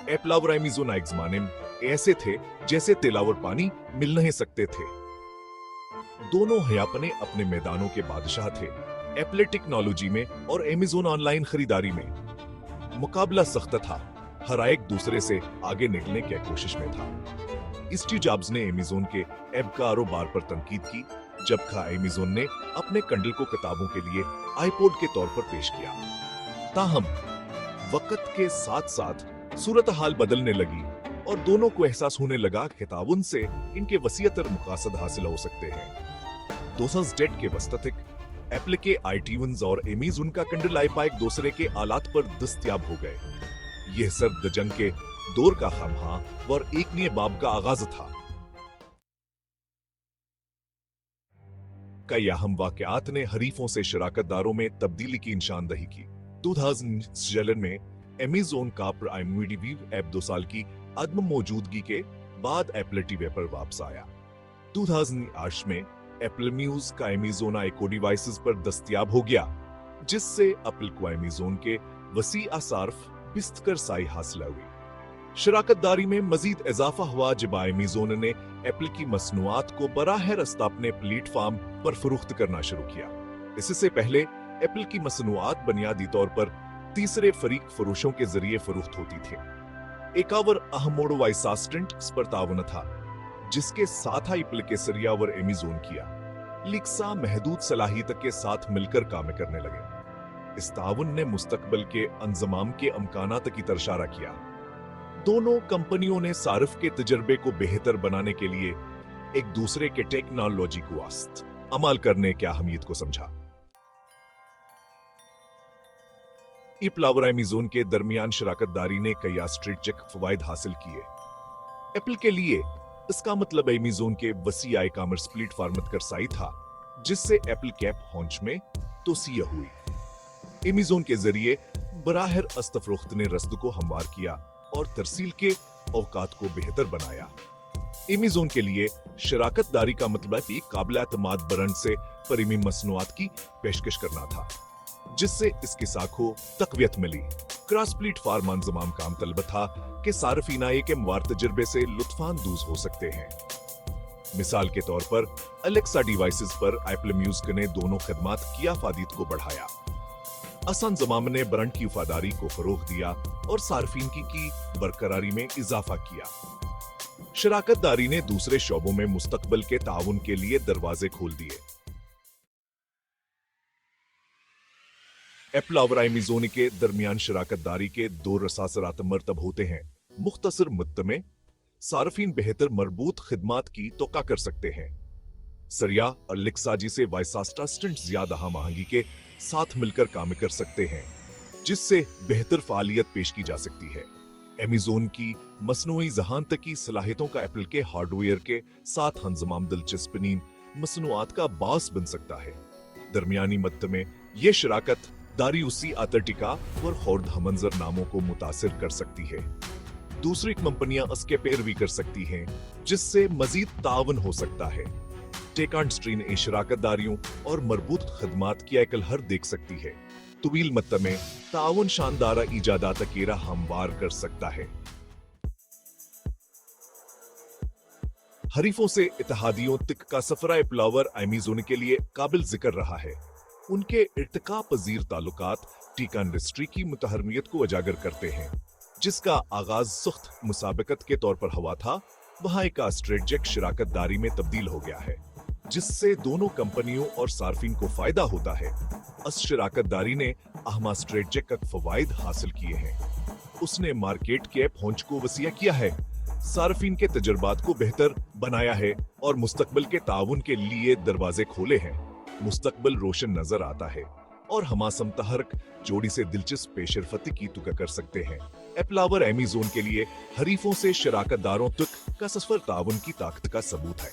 Apple और Amazon एक ज़माने में ऐसे थे जैसे तेल और पानी मिल नहीं सकते थे। दोनों हयापने अपने मैदानों के बादशाह थे, एप्पल टेक्नोलॉजी में और अमेज़न ऑनलाइन खरीदारी में। मुकाबला सख्त था, हर एक दूसरे से आगे निकलने की कोशिश में था। स्टीव जॉब्स ने अमेज़न के ऐप कारोबार पर तनकीद की, जबकि अमेज़न ने अपने कंडल को किताबों के लिए आईपॉड के तौर पर पेश किया। ताहम वक्त के साथ साथ सूरत हाल बदलने लगी और दोनों को एहसास होने लगा कि ताउन से इनके वसीयतर मुकासद हासिल हो सकते हैं। 2000 के वस्त तक एप्पल के आईट्यून्स और अमेज़न का कंडल आईपा एक दूसरे के आलात पर दस्तयाब हो गए। यह सर्द जंग के दौर का खामहा और एक नए बाब का आगाज था। कई अहम वाकयात ने हरीफों से शराकतदारों में तब्दीली की निशानदही की। 2007 में अमेज़न का प्राइम वीडियो ऐप 2 साल की अदम मौजूदगी के बाद एप्पल टीवी पर वापस आया। 2008 में एप्पल म्यूज का अमेज़न इको डिवाइसेस पर दस्तयाब हो गया, जिससे एप्पल को अमेज़न के वसी आसारफ बिस्त कर साई हासिल हुई। शराकतदारी में मजीद इजाफा हुआ जब अमेज़न ने एप्पल की मसनूआत को बराह रास्त अपने प्लेटफॉर्म पर फरोख्त करना शुरू किया। इससे पहले एप्पल की मसनूआत बुनियादी तौर पर तीसरे फरीक फरोशों के जरिए फरोख्त होती थी। एक और अहम मोड़ वाइसास्टेंट पर ताउन था, जिसके साथ एप्पल के सरिया और अमेज़न किया लिक्सा महदूद सलाहियत के साथ मिलकर काम करने लगे। इस ताउन ने मुस्तकबिल के अंजमाम के अमकानात की तरफ इशारा किया। दोनों कंपनियों ने सारिफ के तजर्बे को बेहतर बनाने के लिए एक दूसरे के टेक्नोलॉजी को वास्त अमल करने की अहमियत को समझा। एप्पल और अमेज़न के दरमियान शराकतदारी ने कई स्ट्रेटेजिक फवायद हासिल किए। एप्पल के लिए इसका मतलब अमेज़न के वसी आई कॉमर्स प्लेटफॉर्म कर साई था, जिससे एप्पल कैप हॉन्च में तोसिया हुई। अमेज़न के जरिए बराहर अस्तफरोख्त ने रस्द को हमवार किया और तरसील के औकात को बेहतर बनाया। अमेज़न के लिए शराकतदारी का मतलब एक काबिल एतमाद ब्रांड से प्रीमियम मसनूआत की पेशकश करना था, जिससे इसकी साखों तकवियत मिली। क्रॉस प्लेटफॉर्म अंजमाम काम तलब था कि सार्फिना एक मवार तजर्बे से लुत्फानंदोज हो सकते हैं। मिसाल के तौर पर अलेक्सा डिवाइसेस पर एप्पल म्यूजिक ने दोनों खदमात की अफादियत को बढ़ाया। असन जमाम ने ब्रांड की वफादारी को फरोग दिया और सार्फिन की बरकरारी में इजाफा किया। शराकतदारी ने दूसरे शोबों में मुस्तकबिल के ताउन के लिए दरवाजे खोल दिए। एप्पल और अमेज़न के दरमियान शराकतदारी के दो रसासरात मरतब होते हैं। मुख्तसर मुद्दत में सार्फिन बेहतर मरबूत खिदमात की तोक़ा कर सकते हैं। सरिया और लिक्सा जिसे वाइसास्टेंट ज्यादा महंगी के साथ मिलकर काम कर सकते हैं, जिससे बेहतर फालियत पेश की जा सकती है। अमेज़न की मसनूई जहान तक की सलाहियतों का एप्पल के हार्डवेयर के साथ हंजमाम दिलचस्पनीन मसनूआत का बास बन सकता है। दरमियानी मद्द में यह शराकत दारी उसी आतर्टिका और खौर्द हमंजर नामों को मुतासिर कर सकती है। दूसरी कंपनियां इसके पैरवी कर सकती हैं, जिससे मजीद तावन हो सकता है। टेकान स्ट्रीन ए शराकतदारियों और मरबूत खदमात की एकल हर देख सकती है। तवील मत्त में तावन शानदार इजादात केरा हमवार कर सकता है। हरीफों से इत्तेहादियों तक का सफरा एप्पल और अमेज़न के लिए काबिल जिक्र रहा है। उनके इर्तिका पजीर ताल्लुकात टीका इंडस्ट्री की मुतहरमियत को उजागर करते हैं, जिसका आगाज सख्त मुसाबकत के तौर पर हुआ था, वहां एक स्ट्रेटेजिक शराकतदारी में तब्दील हो गया है, जिससे दोनों कंपनियों और सार्फिन को फायदा होता है। इस शराकतदारी ने अहम स्ट्रेटेजिक फवायद हासिल किए हैं। उसने मार्केट के पहुंच को वसीया किया है, सार्फिन के तजर्बात को बेहतर बनाया है और मुस्तकबिल के ताउन के लिए दरवाजे खोले हैं। मुस्तकबिल रोशन नजर आता है और हमासम तहरक जोड़ी से दिलचस्प पेशरफती की तुका कर सकते हैं। एप्पल और अमेज़न के लिए हरीफों से शराकतदारों तक का सफर ताउन की ताकत का सबूत है।